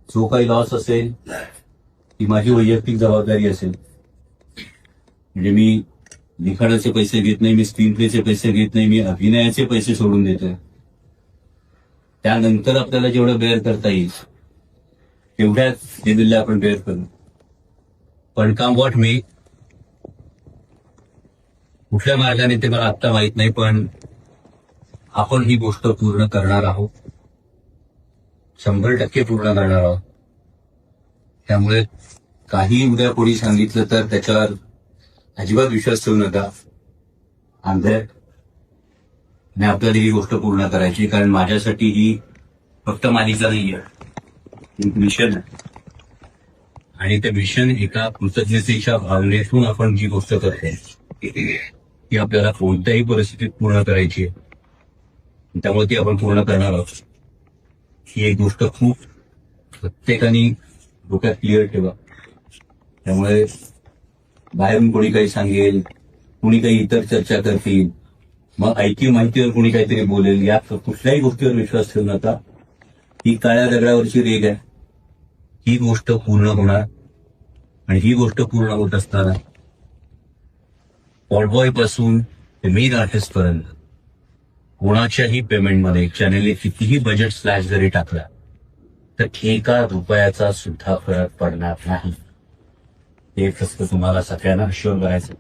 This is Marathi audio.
जो काही लॉस असेल ती माझी वैयक्तिक जबाबदारी असेल. म्हणजे मी लिखाणाचे पैसे घेत नाही, मी स्क्रीन प्लेचे पैसे घेत नाही, मी अभिनयाचे पैसे सोडून देतोय. त्यानंतर आपल्याला जेवढं बेअर करता येईल तेवढ्याच लेवलला आपण बेअर करू. पण काम वॉट मी कुठल्या मार्गाने ते मला आत्ता माहित नाही, पण आपण ही गोष्ट पूर्ण करणार आहोत, 100% पूर्ण करणार आहोत. त्यामुळे काही उद्या कोणी सांगितलं तर त्याच्यावर अजिबात विश्वास ठेवू नका. आंध्यात आणि आपल्याला ही गोष्ट पूर्ण करायची, कारण माझ्यासाठी ही फक्त मालिका नाहीये, एक मिशन आहे. आणि ते मिशन एका कृतज्ञतेच्या भावनेतून आपण जी गोष्ट करते ती आपल्याला कोणत्याही परिस्थितीत पूर्ण करायची आहे. त्यामुळे ती आपण पूर्ण करणार आहोत. ही एक गोष्ट खूप प्रत्येकाने डोक्यात क्लिअर ठेवा. त्यामुळे बाहेरून कोणी काही सांगेल, कोणी काही इतर चर्चा करतील, मग ऐकीव माहितीवर कोणी काहीतरी बोलेल, या कुठल्याही गोष्टीवर विश्वास ठेवू नका. ही काळ्या दगडावरची रेग आहे. ही गोष्ट पूर्ण होणार. आणि ही गोष्ट पूर्ण होत असताना पॉडबॉय पासून ते मेन आर्टिस्ट पर्यंत कोणाच्याही पेमेंटमध्ये चॅनेलने कितीही बजेट स्लॅश जरी टाकला तर 1 रुपयाचा सुद्धा फरक पडणार नाही. हे फक्त तुम्हाला सगळ्यांना शुअर करायचं.